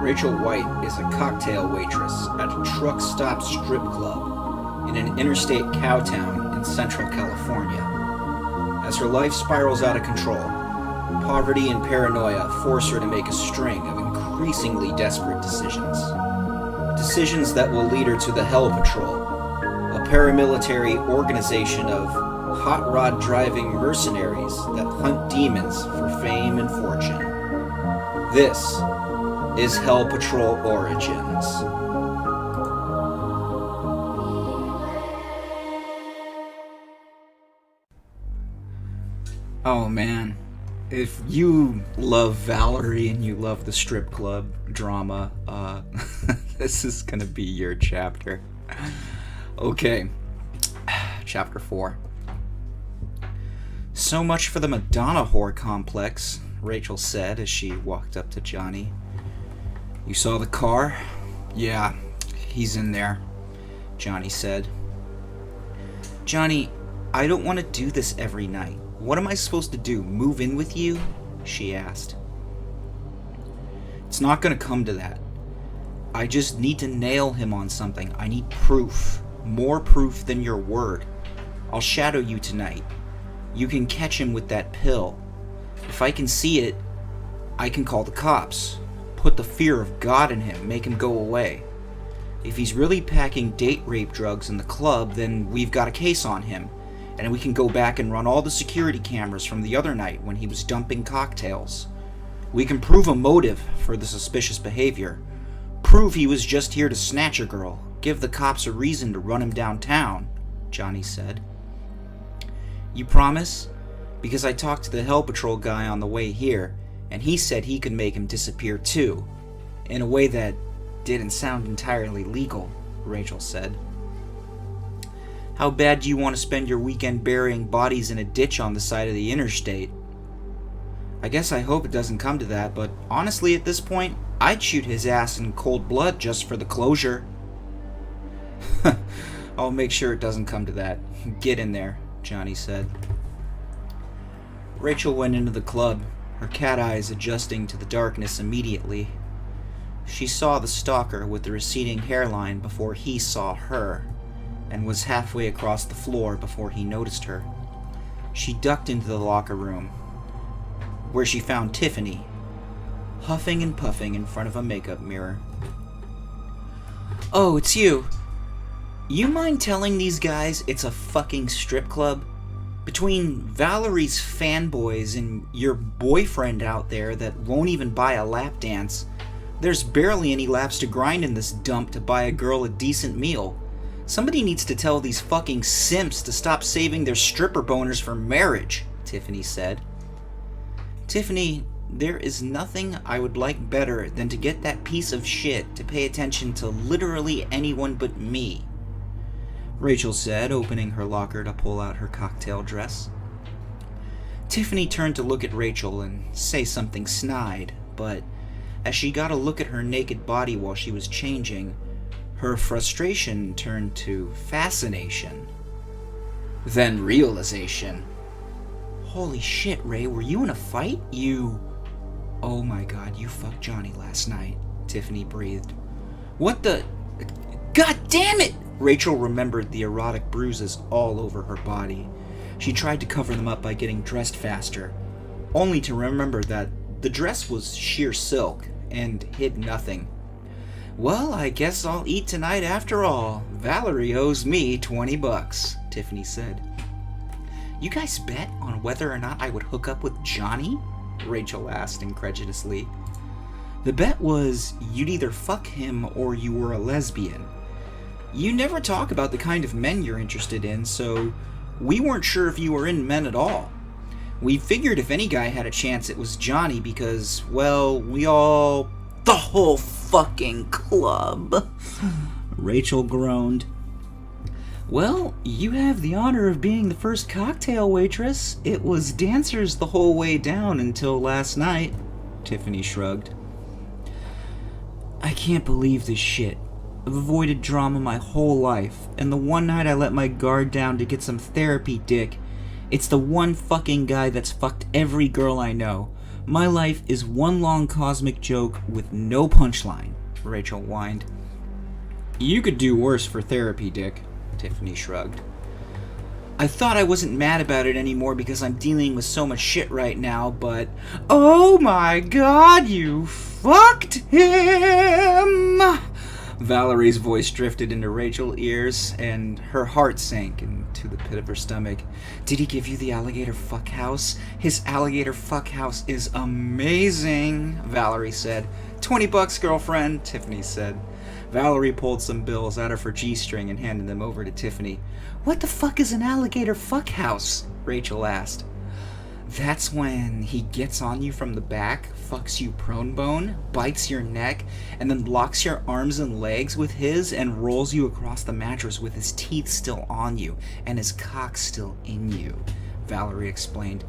Rachel White is a cocktail waitress at a truck stop strip club in an interstate cowtown in Central California. As her life spirals out of control, poverty and paranoia force her to make a string of increasingly desperate decisions. Decisions that will lead her to the Hell Patrol, a paramilitary organization of hot rod driving mercenaries that hunt demons for fame and fortune. This is Hell Patrol Origins. Oh man, if you love Valerie and you love the strip club drama, this is gonna be your chapter. Okay, chapter 4. So much for the Madonna whore complex, Rachel said as she walked up to Johnny. You saw the car? Yeah, he's in there, Johnny said. Johnny, I don't want to do this every night. What am I supposed to do, move in with you? She asked. It's not going to come to that. I just need to nail him on something. I need proof. More proof than your word. I'll shadow you tonight. You can catch him with that pill. If I can see it, I can call the cops. Put the fear of God in him, make him go away. If he's really packing date rape drugs in the club, then we've got a case on him, and we can go back and run all the security cameras from the other night when he was dumping cocktails. We can prove a motive for the suspicious behavior. Prove he was just here to snatch a girl. Give the cops a reason to run him downtown, Johnny said. You promise? Because I talked to the Hell Patrol guy on the way here, and he said he could make him disappear too, in a way that didn't sound entirely legal, Rachel said. How bad do you want to spend your weekend burying bodies in a ditch on the side of the interstate? I guess I hope it doesn't come to that, but honestly at this point, I'd shoot his ass in cold blood just for the closure. I'll make sure it doesn't come to that. Get in there, Johnny said. Rachel went into the club, her cat eyes adjusting to the darkness immediately. She saw the stalker with the receding hairline before he saw her, and was halfway across the floor before he noticed her. She ducked into the locker room, where she found Tiffany, huffing and puffing in front of a makeup mirror. Oh, it's you. You mind telling these guys it's a fucking strip club? Between Valerie's fanboys and your boyfriend out there that won't even buy a lap dance, there's barely any laps to grind in this dump to buy a girl a decent meal. Somebody needs to tell these fucking simps to stop saving their stripper boners for marriage, Tiffany said. Tiffany, there is nothing I would like better than to get that piece of shit to pay attention to literally anyone but me, Rachel said, opening her locker to pull out her cocktail dress. Tiffany turned to look at Rachel and say something snide, but as she got a look at her naked body while she was changing, her frustration turned to fascination. Then realization. Holy shit, Ray, were you in a fight? Oh my god, you fucked Johnny last night, Tiffany breathed. What the... God damn it! Rachel remembered the erotic bruises all over her body. She tried to cover them up by getting dressed faster, only to remember that the dress was sheer silk and hid nothing. Well, I guess I'll eat tonight after all. Valerie owes me $20, Tiffany said. You guys bet on whether or not I would hook up with Johnny? Rachel asked incredulously. The bet was you'd either fuck him or you were a lesbian. You never talk about the kind of men you're interested in, so we weren't sure if you were in men at all. We figured if any guy had a chance it was Johnny because, well, the whole fucking club. Rachel groaned. Well, you have the honor of being the first cocktail waitress. It was dancers the whole way down until last night, Tiffany shrugged. I can't believe this shit. I've avoided drama my whole life, and the one night I let my guard down to get some therapy dick, it's the one fucking guy that's fucked every girl I know. My life is one long cosmic joke with no punchline, Rachel whined. You could do worse for therapy, Dick, Tiffany shrugged. I thought I wasn't mad about it anymore because I'm dealing with so much shit right now, but... Oh my god, you fucked him! Valerie's voice drifted into Rachel's ears, and her heart sank into the pit of her stomach. Did he give you the alligator fuck house? His alligator fuck house is amazing, Valerie said. $20, girlfriend, Tiffany said. Valerie pulled some bills out of her G-string and handed them over to Tiffany. What the fuck is an alligator fuck house? Rachel asked. That's when he gets on you from the back, fucks you prone bone, bites your neck, and then locks your arms and legs with his and rolls you across the mattress with his teeth still on you and his cock still in you, Valerie explained.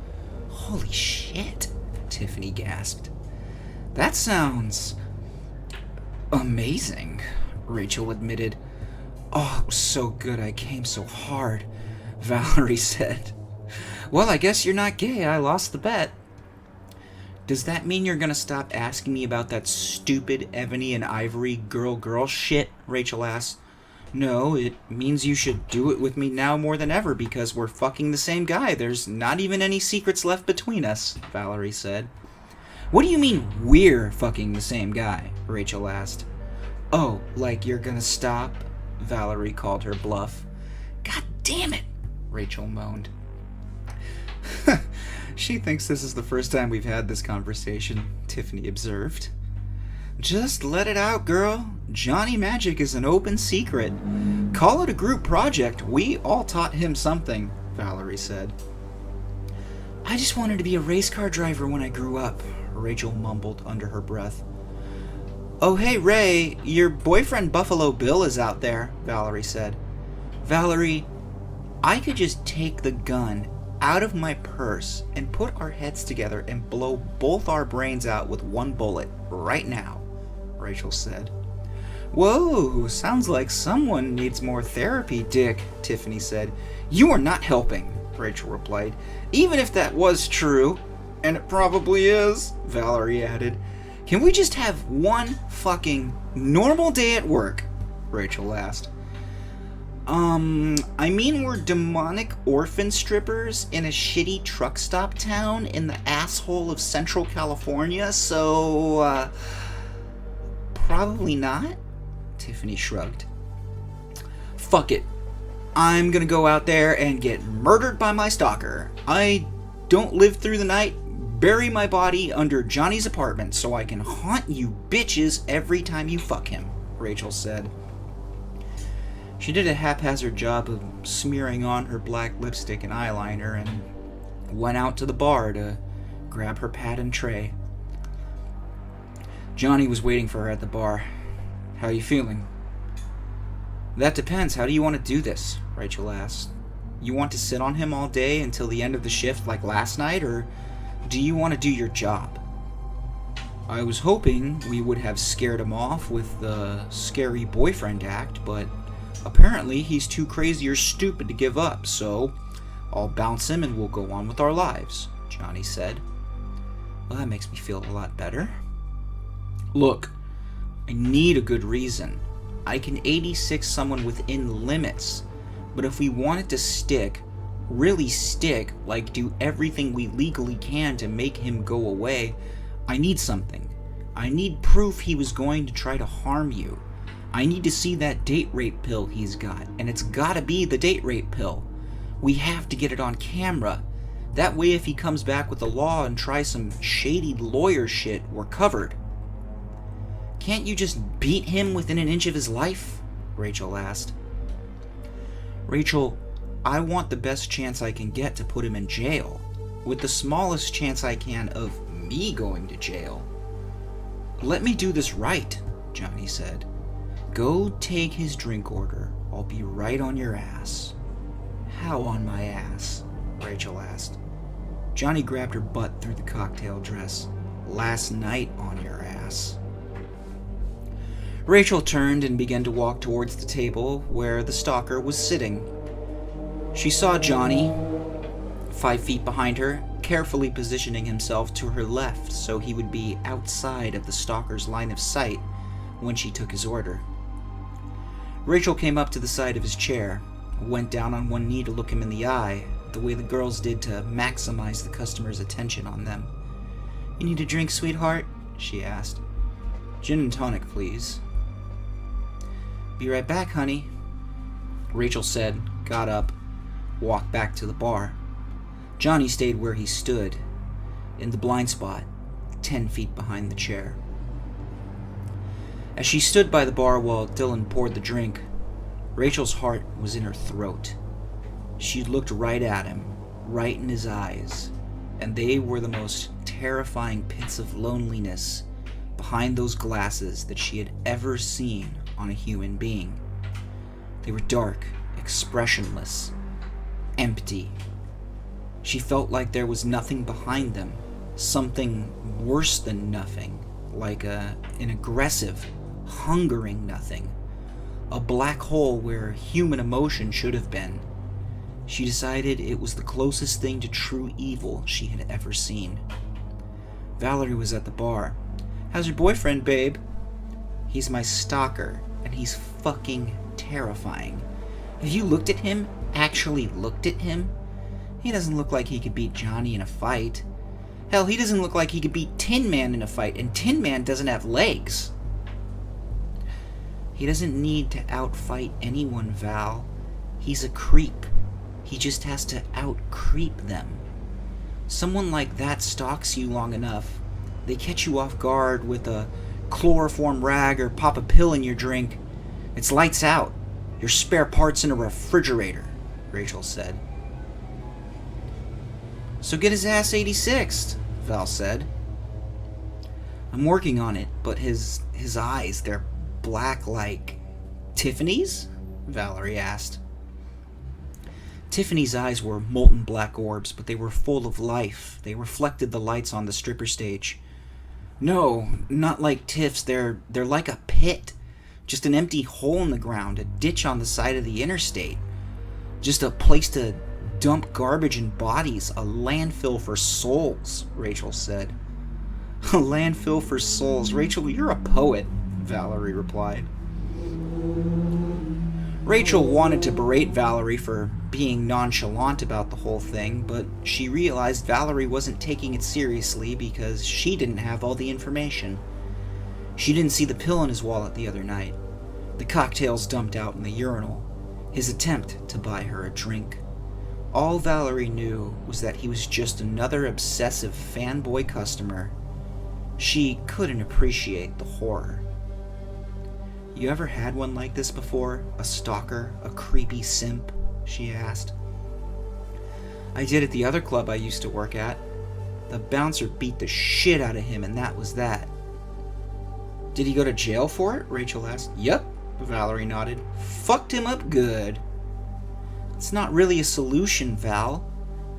Holy shit, Tiffany gasped. That sounds amazing, Rachel admitted. Oh, it was so good I came so hard, Valerie said. Well, I guess you're not gay. I lost the bet. Does that mean you're gonna stop asking me about that stupid Ebony and Ivory girl shit? Rachel asked. No, it means you should do it with me now more than ever because we're fucking the same guy. There's not even any secrets left between us, Valerie said. What do you mean we're fucking the same guy? Rachel asked. Oh, like you're gonna stop? Valerie called her bluff. God damn it, Rachel moaned. She thinks this is the first time we've had this conversation, Tiffany observed. Just let it out, girl. Johnny Magic is an open secret. Call it a group project. We all taught him something, Valerie said. I just wanted to be a race car driver when I grew up, Rachel mumbled under her breath. Oh, hey, Ray, your boyfriend Buffalo Bill is out there, Valerie said. Valerie, I could just take the gun out of my purse and put our heads together and blow both our brains out with one bullet right now, Rachel said. Whoa, sounds like someone needs more therapy, Dick, Tiffany said. You are not helping, Rachel replied. Even if that was true, and it probably is, Valerie added. Can we just have one fucking normal day at work? Rachel asked. I mean we're demonic orphan strippers in a shitty truck stop town in the asshole of Central California, so, probably not? Tiffany shrugged. Fuck it. I'm gonna go out there and get murdered by my stalker. I don't live through the night. Bury my body under Johnny's apartment so I can haunt you bitches every time you fuck him, Rachel said. She did a haphazard job of smearing on her black lipstick and eyeliner and went out to the bar to grab her pad and tray. Johnny was waiting for her at the bar. How you feeling? That depends. How do you want to do this? Rachel asked. You want to sit on him all day until the end of the shift like last night, or do you want to do your job? I was hoping we would have scared him off with the scary boyfriend act, but apparently he's too crazy or stupid to give up, so I'll bounce him and we'll go on with our lives, Johnny said. Well, that makes me feel a lot better. Look, I need a good reason. I can 86 someone within limits, but if we want it to stick, really stick, like do everything we legally can to make him go away, I need something. I need proof he was going to try to harm you. I need to see that date rape pill he's got, and it's gotta be the date rape pill. We have to get it on camera. That way if he comes back with the law and tries some shady lawyer shit, we're covered. Can't you just beat him within an inch of his life? Rachel asked. Rachel, I want the best chance I can get to put him in jail, with the smallest chance I can of me going to jail. Let me do this right, Johnny said. Go take his drink order, I'll be right on your ass." "How on my ass?" Rachel asked. Johnny grabbed her butt through the cocktail dress. "Last night on your ass." Rachel turned and began to walk towards the table where the stalker was sitting. She saw Johnny, 5 feet behind her, carefully positioning himself to her left so he would be outside of the stalker's line of sight when she took his order. Rachel came up to the side of his chair, went down on one knee to look him in the eye, the way the girls did to maximize the customer's attention on them. "You need a drink, sweetheart?" she asked. "Gin and tonic, please." "Be right back, honey," Rachel said, got up, walked back to the bar. Johnny stayed where he stood, in the blind spot, 10 feet behind the chair. As she stood by the bar while Dylan poured the drink, Rachel's heart was in her throat. She looked right at him, right in his eyes, and they were the most terrifying pits of loneliness behind those glasses that she had ever seen on a human being. They were dark, expressionless, empty. She felt like there was nothing behind them, something worse than nothing, like an aggressive, hungering nothing, a black hole where human emotion should have been. She decided it was the closest thing to true evil she had ever seen. Valerie was at the bar. "How's your boyfriend, babe?" "He's my stalker, and he's fucking terrifying. Have you looked at him? Actually looked at him? He doesn't look like he could beat Johnny in a fight. Hell, he doesn't look like he could beat Tin Man in a fight, and Tin Man doesn't have legs." "He doesn't need to outfight anyone, Val. He's a creep. He just has to out-creep them. Someone like that stalks you long enough, they catch you off guard with a chloroform rag or pop a pill in your drink. It's lights out. Your spare parts in a refrigerator," Rachel said. "So get his ass 86th, Val said. "I'm working on it, but his eyes, they're black like..." "Tiffany's?" Valerie asked. Tiffany's eyes were molten black orbs, but they were full of life. They reflected the lights on the stripper stage. "No, not like Tiff's. They're like a pit. Just an empty hole in the ground, a ditch on the side of the interstate. Just a place to dump garbage and bodies, a landfill for souls," Rachel said. "A landfill for souls? Rachel, you're a poet," Valerie replied. Rachel wanted to berate Valerie for being nonchalant about the whole thing, but she realized Valerie wasn't taking it seriously because she didn't have all the information. She didn't see the pill in his wallet the other night, the cocktails dumped out in the urinal, his attempt to buy her a drink. All Valerie knew was that he was just another obsessive fanboy customer. She couldn't appreciate the horror. "You ever had one like this before? A stalker? A creepy simp?" she asked. "I did at the other club I used to work at. The bouncer beat the shit out of him, and that was that." "Did he go to jail for it?" Rachel asked. "Yup," Valerie nodded. "Fucked him up good." "It's not really a solution, Val.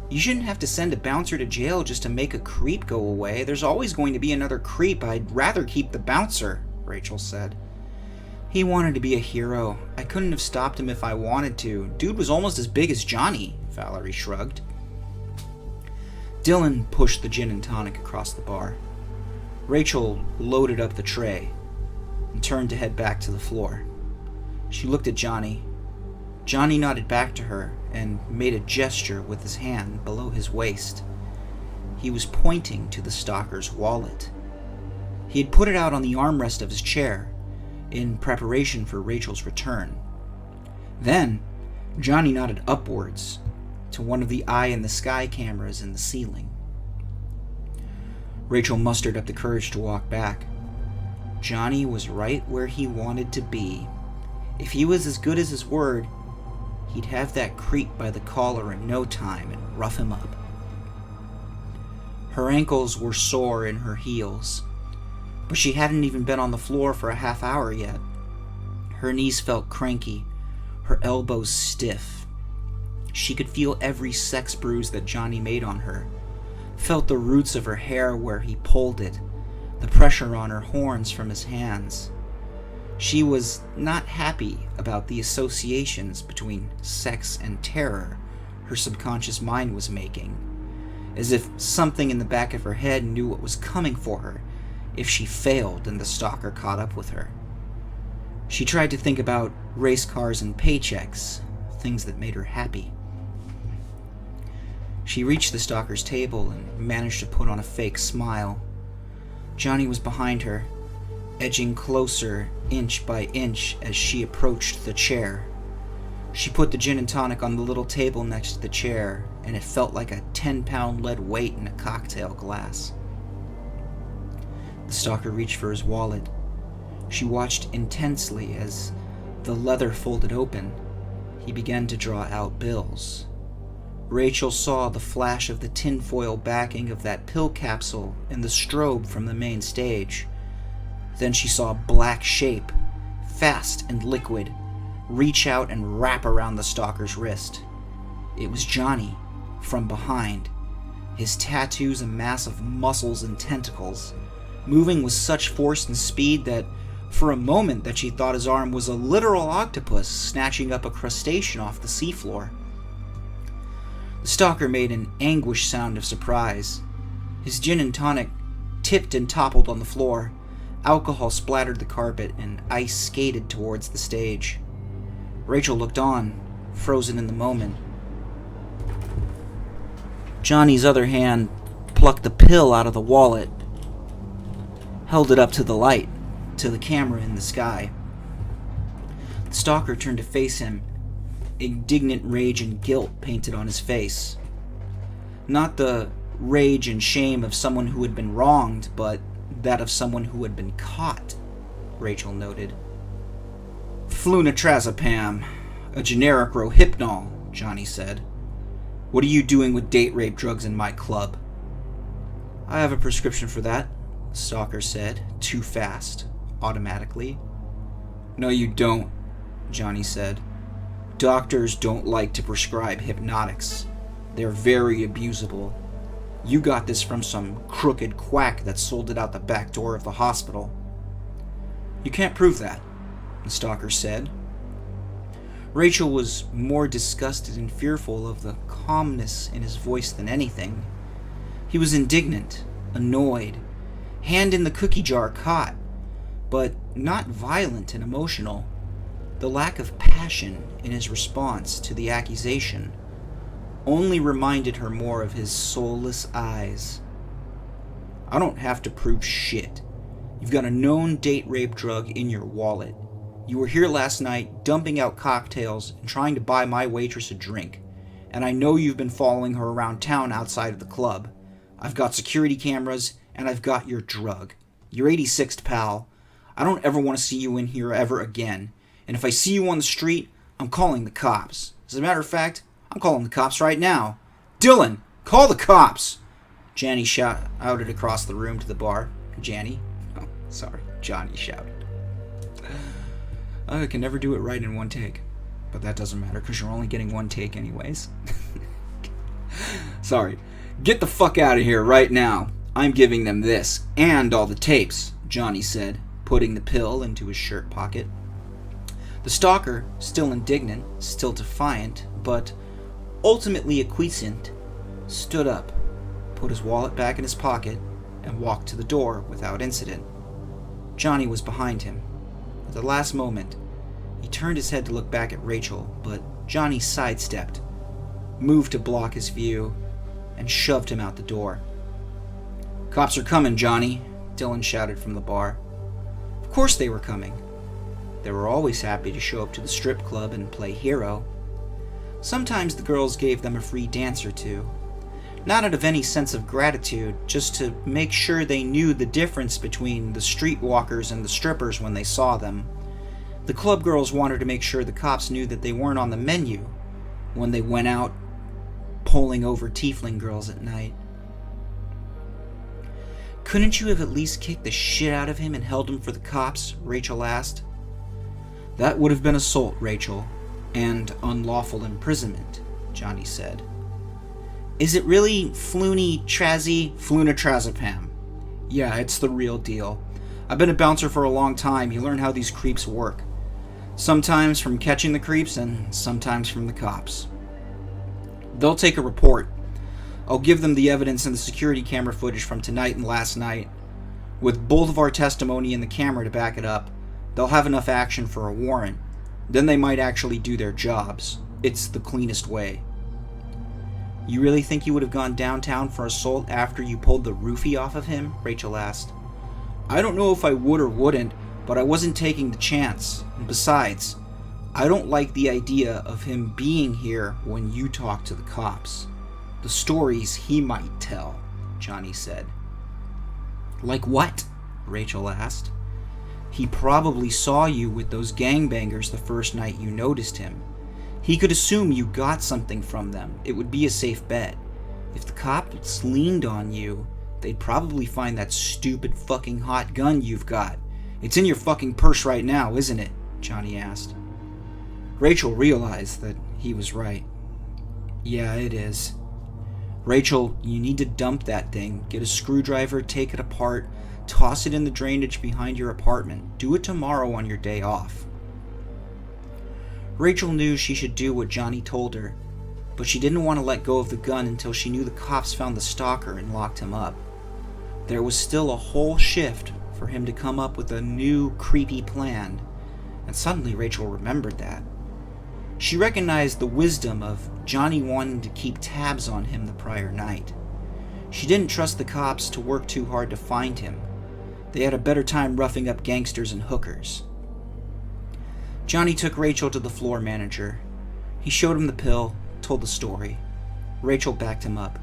You shouldn't have to send a bouncer to jail just to make a creep go away. There's always going to be another creep. I'd rather keep the bouncer," Rachel said. "He wanted to be a hero. I couldn't have stopped him if I wanted to. Dude was almost as big as Johnny," Valerie shrugged. Dylan pushed the gin and tonic across the bar. Rachel loaded up the tray and turned to head back to the floor. She looked at Johnny. Johnny nodded back to her and made a gesture with his hand below his waist. He was pointing to the stalker's wallet. He had put it out on the armrest of his chair in preparation for Rachel's return. Then, Johnny nodded upwards to one of the eye-in-the-sky cameras in the ceiling. Rachel mustered up the courage to walk back. Johnny was right where he wanted to be. If he was as good as his word, he'd have that creep by the collar in no time and rough him up. Her ankles were sore in her heels, but she hadn't even been on the floor for a half hour yet. Her knees felt cranky, her elbows stiff. She could feel every sex bruise that Johnny made on her, felt the roots of her hair where he pulled it, the pressure on her horns from his hands. She was not happy about the associations between sex and terror her subconscious mind was making, as if something in the back of her head knew what was coming for her if she failed and the stalker caught up with her. She tried to think about race cars and paychecks, things that made her happy. She reached the stalker's table and managed to put on a fake smile. Johnny was behind her, edging closer inch by inch as she approached the chair. She put the gin and tonic on the little table next to the chair, and it felt like a 10-pound lead weight in a cocktail glass. The stalker reached for his wallet. She watched intensely as the leather folded open. He began to draw out bills. Rachel saw the flash of the tinfoil backing of that pill capsule in the strobe from the main stage. Then she saw a black shape, fast and liquid, reach out and wrap around the stalker's wrist. It was Johnny, from behind, his tattoos a mass of muscles and tentacles, moving with such force and speed that for a moment that she thought his arm was a literal octopus snatching up a crustacean off the seafloor. The stalker made an anguished sound of surprise. His gin and tonic tipped and toppled on the floor. Alcohol splattered the carpet, and ice skated towards the stage. Rachel looked on, frozen in the moment. Johnny's other hand plucked the pill out of the wallet, held it up to the light, to the camera in the sky. The stalker turned to face him, indignant rage and guilt painted on his face. Not the rage and shame of someone who had been wronged, but that of someone who had been caught, Rachel noted. Flunitrazepam, a generic Rohypnol, Johnny said. What are you doing with date rape drugs in my club? I have a prescription for that, the stalker said, too fast, automatically. No, you don't, Johnny said. Doctors don't like to prescribe hypnotics. They're very abusable. You got this from some crooked quack that sold it out the back door of the hospital. You can't prove that, the stalker said. Rachel was more disgusted and fearful of the calmness in his voice than anything. He was indignant, annoyed, hand in the cookie jar caught, but not violent and emotional. The lack of passion in his response to the accusation only reminded her more of his soulless eyes. I don't have to prove shit. You've got a known date rape drug in your wallet. You were here last night dumping out cocktails and trying to buy my waitress a drink. And I know you've been following her around town outside of the club. I've got security cameras and I've got your drug. You're 86th, pal. I don't ever want to see you in here ever again. And if I see you on the street, I'm calling the cops. As a matter of fact, I'm calling the cops right now. Dylan, call the cops! Johnny shouted across the room to the bar. Johnny shouted. I can never do it right in one take. But that doesn't matter, because you're only getting one take anyways. Sorry. Get the fuck out of here right now. I'm giving them this, and all the tapes, Johnny said, putting the pill into his shirt pocket. The stalker, still indignant, still defiant, but ultimately acquiescent, stood up, put his wallet back in his pocket, and walked to the door without incident. Johnny was behind him. At the last moment, he turned his head to look back at Rachel, but Johnny sidestepped, moved to block his view, and shoved him out the door. Cops are coming, Johnny, Dylan shouted from the bar. Of course they were coming. They were always happy to show up to the strip club and play hero. Sometimes the girls gave them a free dance or two, not out of any sense of gratitude, just to make sure they knew the difference between the streetwalkers and the strippers when they saw them. The club girls wanted to make sure the cops knew that they weren't on the menu when they went out pulling over tiefling girls at night. Couldn't you have at least kicked the shit out of him and held him for the cops? Rachel asked. That would have been assault, Rachel. and unlawful imprisonment, Johnny said. Is it really flunitrazepam? Yeah, it's the real deal. I've been a bouncer for a long time. You learn how these creeps work. Sometimes from catching the creeps and sometimes from the cops. They'll take a report. I'll give them the evidence and the security camera footage from tonight and last night. With both of our testimony and the camera to back it up, they'll have enough action for a warrant. Then they might actually do their jobs. It's the cleanest way. You really think you would have gone downtown for assault after you pulled the roofie off of him? Rachel asked. I don't know if I would or wouldn't, but I wasn't taking the chance. And besides, I don't like the idea of him being here when you talk to the cops. The stories he might tell, Johnny said. Like what? Rachel asked. He probably saw you with those gangbangers the first night you noticed him. He could assume you got something from them. It would be a safe bet. If the cops leaned on you, they'd probably find that stupid fucking hot gun you've got. It's in your fucking purse right now, isn't it? Johnny asked. Rachel realized that he was right. Yeah, it is. Rachel, you need to dump that thing. Get a screwdriver, take it apart, toss it in the drainage behind your apartment. Do it tomorrow on your day off. Rachel knew she should do what Johnny told her, but she didn't want to let go of the gun until she knew the cops found the stalker and locked him up. There was still a whole shift for him to come up with a new, creepy plan, and suddenly Rachel remembered that. She recognized the wisdom of Johnny wanting to keep tabs on him the prior night. She didn't trust the cops to work too hard to find him. They had a better time roughing up gangsters and hookers. Johnny took Rachel to the floor manager. He showed him the pill, told the story. Rachel backed him up.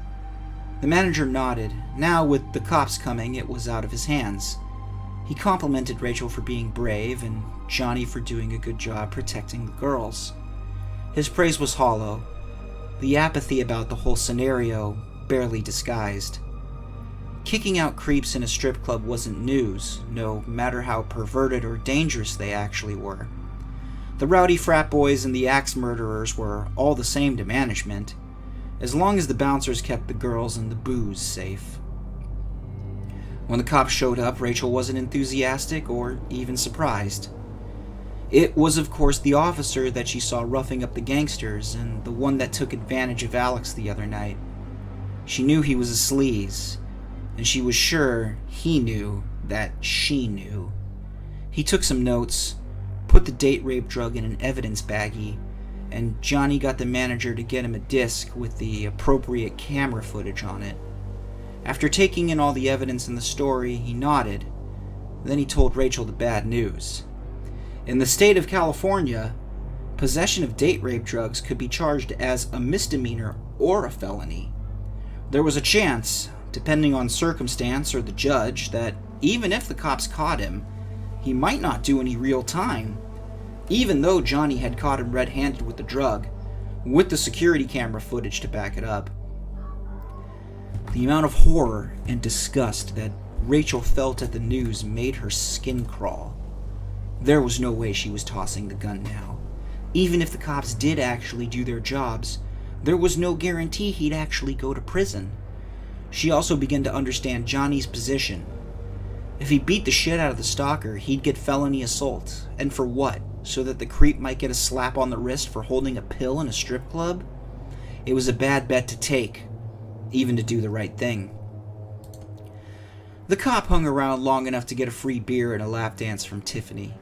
The manager nodded. Now, with the cops coming, it was out of his hands. He complimented Rachel for being brave and Johnny for doing a good job protecting the girls. His praise was hollow, the apathy about the whole scenario barely disguised. Kicking out creeps in a strip club wasn't news, no matter how perverted or dangerous they actually were. The rowdy frat boys and the axe murderers were all the same to management, as long as the bouncers kept the girls and the booze safe. When the cops showed up, Rachel wasn't enthusiastic or even surprised. It was, of course, the officer that she saw roughing up the gangsters and the one that took advantage of Alex the other night. She knew he was a sleaze, and she was sure he knew that she knew. He took some notes, put the date rape drug in an evidence baggie, and Johnny got the manager to get him a disc with the appropriate camera footage on it. After taking in all the evidence in the story, he nodded. Then he told Rachel the bad news. In the state of California, possession of date rape drugs could be charged as a misdemeanor or a felony. There was a chance, depending on circumstance or the judge, that even if the cops caught him, he might not do any real time, even though Johnny had caught him red-handed with the drug, with the security camera footage to back it up. The amount of horror and disgust that Rachel felt at the news made her skin crawl. There was no way she was tossing the gun now. Even if the cops did actually do their jobs, there was no guarantee he'd actually go to prison. She also began to understand Johnny's position. If he beat the shit out of the stalker, he'd get felony assault. And for what? So that the creep might get a slap on the wrist for holding a pill in a strip club? It was a bad bet to take, even to do the right thing. The cop hung around long enough to get a free beer and a lap dance from Tiffany.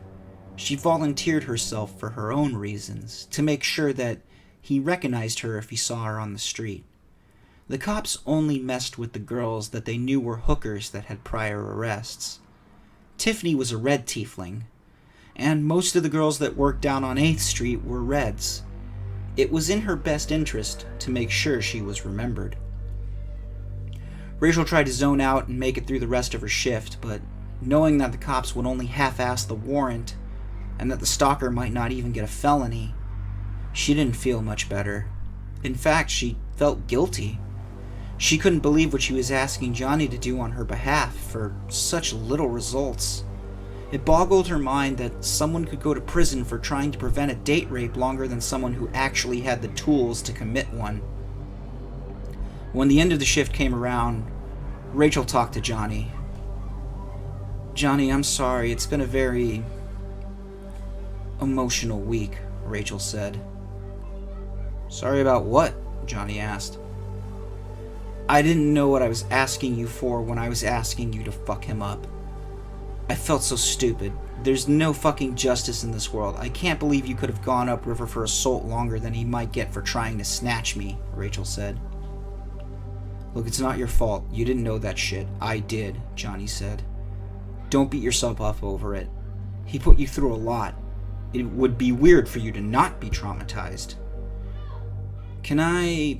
She volunteered herself for her own reasons, to make sure that he recognized her if he saw her on the street. The cops only messed with the girls that they knew were hookers that had prior arrests. Tiffany was a red tiefling, and most of the girls that worked down on 8th Street were reds. It was in her best interest to make sure she was remembered. Rachel tried to zone out and make it through the rest of her shift, but knowing that the cops would only half-ass the warrant, and that the stalker might not even get a felony, she didn't feel much better. In fact, she felt guilty. She couldn't believe what she was asking Johnny to do on her behalf for such little results. It boggled her mind that someone could go to prison for trying to prevent a date rape longer than someone who actually had the tools to commit one. When the end of the shift came around, Rachel talked to Johnny. "Johnny, I'm sorry. It's been a very emotional week," Rachel said. "Sorry about what?" Johnny asked. "I didn't know what I was asking you for when I was asking you to fuck him up. I felt so stupid. There's no fucking justice in this world. I can't believe you could have gone upriver for assault longer than he might get for trying to snatch me," Rachel said. "Look, it's not your fault. You didn't know that shit. I did," Johnny said. "Don't beat yourself up over it. He put you through a lot. It would be weird for you to not be traumatized." "Can I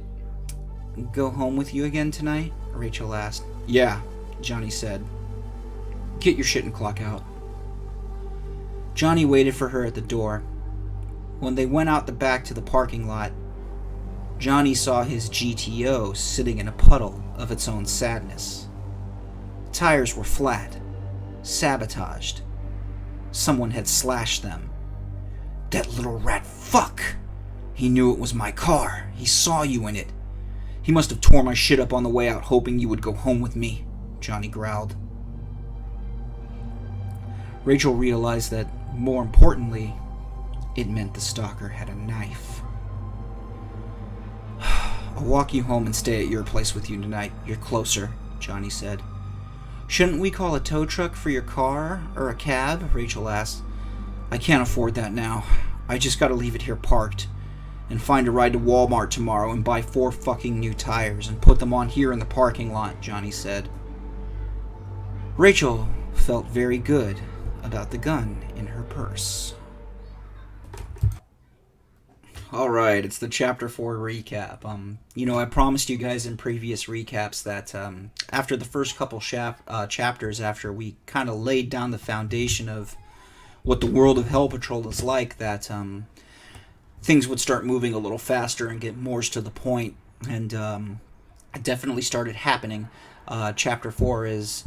go home with you again tonight?" Rachel asked. "Yeah," Johnny said. "Get your shit and clock out." Johnny waited for her at the door. When they went out the back to the parking lot, Johnny saw his GTO sitting in a puddle of its own sadness. The tires were flat, sabotaged. Someone had slashed them. "That little rat fuck! He knew it was my car. He saw you in it. He must have tore my shit up on the way out hoping you would go home with me," Johnny growled. Rachel realized that, more importantly, it meant the stalker had a knife. "I'll walk you home and stay at your place with you tonight. You're closer," Johnny said. "Shouldn't we call a tow truck for your car, or a cab?" Rachel asked. "I can't afford that now. I just gotta leave it here parked and find a ride to Walmart tomorrow and buy 4 fucking new tires and put them on here in the parking lot," Johnny said. Rachel felt very good about the gun in her purse. Alright, it's the Chapter 4 recap. I promised you guys in previous recaps that after the first couple chapters, after we kind of laid down the foundation of what the world of Hell Patrol is like, that things would start moving a little faster and get more to the point, and it definitely started happening. Chapter 4 is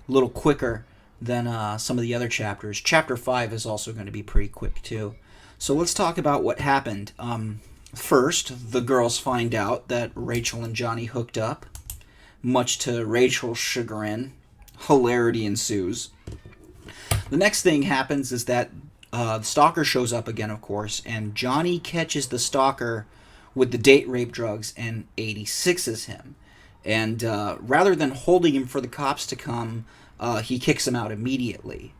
a little quicker than some of the other chapters. Chapter 5 is also going to be pretty quick too. So let's talk about what happened. First, the girls find out that Rachel and Johnny hooked up. Much to Rachel's chagrin, hilarity ensues. The next thing happens is that the stalker shows up again, of course, and Johnny catches the stalker with the date rape drugs and 86s him. And rather than holding him for the cops to come, he kicks him out immediately.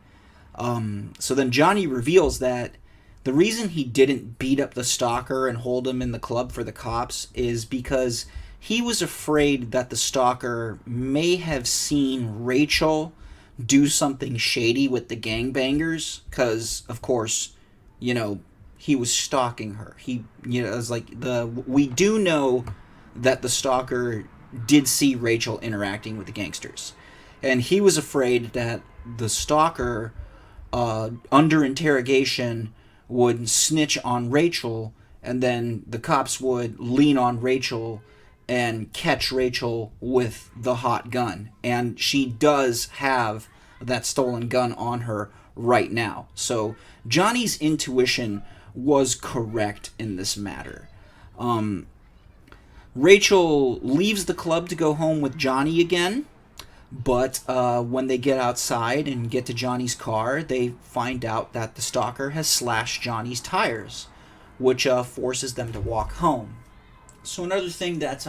So then Johnny reveals that the reason he didn't beat up the stalker and hold him in the club for the cops is because he was afraid that the stalker may have seen Rachel do something shady with the gangbangers, because, of course, he was stalking her. We do know that the stalker did see Rachel interacting with the gangsters. And he was afraid that the stalker, under interrogation, would snitch on Rachel, and then the cops would lean on Rachel and catch Rachel with the hot gun. And she does have that stolen gun on her right now. So Johnny's intuition was correct in this matter. Rachel leaves the club to go home with Johnny again. But when they get outside and get to Johnny's car, they find out that the stalker has slashed Johnny's tires, which forces them to walk home. So another thing that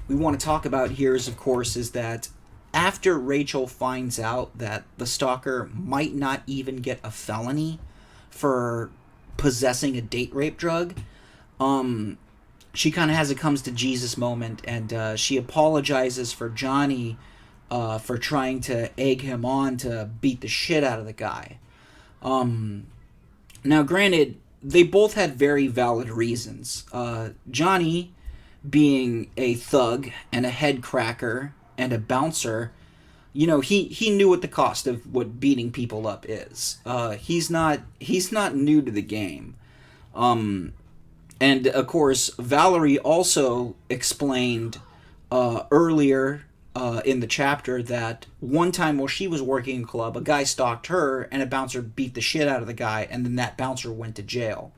we want to talk about here is, of course, is that after Rachel finds out that the stalker might not even get a felony for possessing a date rape drug, she kind of has a comes to Jesus moment, and she apologizes for Johnny for trying to egg him on to beat the shit out of the guy. Now, granted, they both had very valid reasons. Johnny, being a thug and a head cracker and a bouncer, he knew what the cost of what beating people up is. He's not new to the game. And of course, Valerie also explained earlier in the chapter that one time while she was working in a club, a guy stalked her and a bouncer beat the shit out of the guy, and then that bouncer went to jail.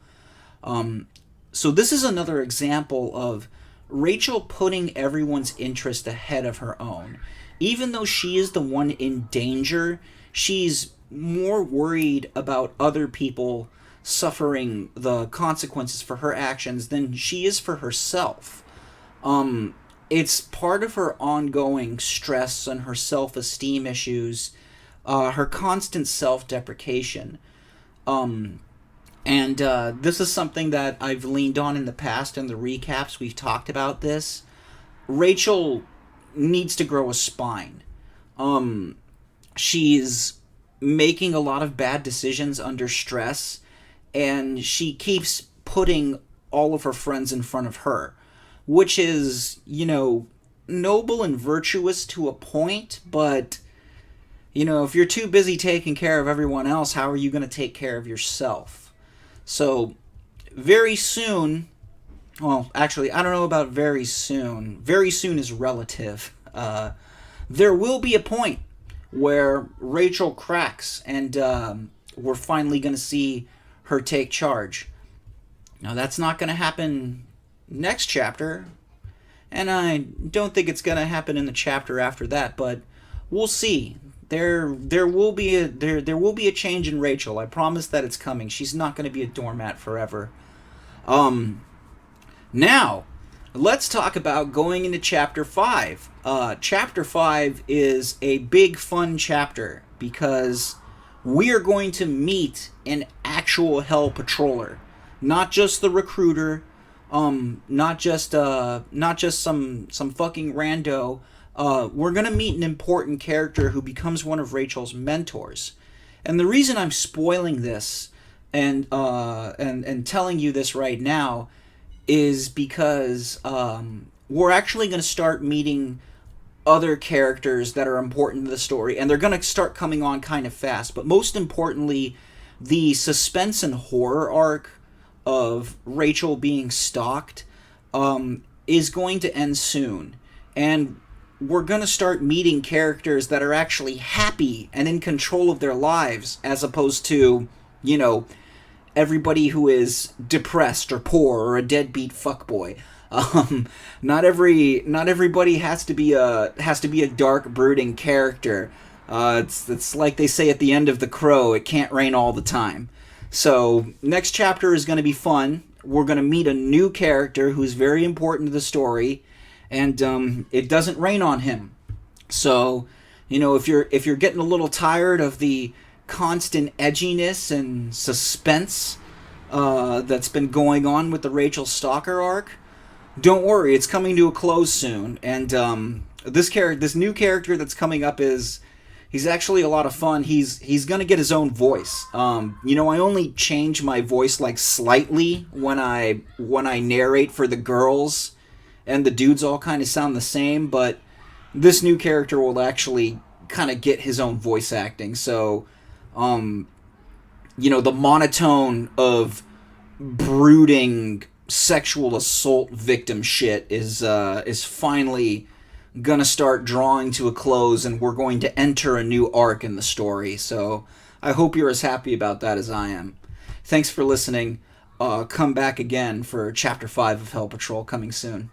So this is another example of Rachel putting everyone's interest ahead of her own. Even though she is the one in danger, she's more worried about other people suffering the consequences for her actions than she is for herself. It's part of her ongoing stress and her self-esteem issues, her constant self-deprecation. And this is something that I've leaned on in the past in the recaps. We've talked about this. Rachel needs to grow a spine. She's making a lot of bad decisions under stress, and she keeps putting all of her friends in front of her, which is, noble and virtuous to a point, but, if you're too busy taking care of everyone else, how are you going to take care of yourself? So, very soon, well, actually, I don't know about very soon. Very soon is relative. There will be a point where Rachel cracks, and we're finally going to see her take charge. Now, that's not going to happen next chapter, and I don't think it's going to happen in the chapter after that, but we'll see. There will be a change in Rachel. I promise that it's coming. She's not going to be a doormat forever. Now, let's talk about going into Chapter 5. Chapter 5 is a big, fun chapter because we are going to meet an actual Hell Patroller. Not just the recruiter, not just some fucking rando. We're going to meet an important character who becomes one of Rachel's mentors. And the reason I'm spoiling this and telling you this right now is because we're actually going to start meeting other characters that are important to the story, and they're going to start coming on kind of fast. But most importantly, the suspense and horror arc of Rachel being stalked is going to end soon. And we're going to start meeting characters that are actually happy and in control of their lives, as opposed to, everybody who is depressed or poor or a deadbeat fuckboy. Not everybody has to be a dark, brooding character. It's like they say at the end of The Crow, it can't rain all the time. So next chapter is going to be fun. We're going to meet a new character who's very important to the story, and it doesn't rain on him. So, if you're getting a little tired of the constant edginess and suspense that's been going on with the Rachel Stalker arc, don't worry, it's coming to a close soon. And this new character that's coming up he's actually a lot of fun. He's gonna get his own voice. I only change my voice like slightly when I narrate for the girls, and the dudes all kind of sound the same. But this new character will actually kind of get his own voice acting. So, the monotone of brooding sexual assault victim shit is finally gonna start drawing to a close, and we're going to enter a new arc in the story. So I hope you're as happy about that as I am. Thanks for listening. Come back again for Chapter 5 of Hell Patrol coming soon.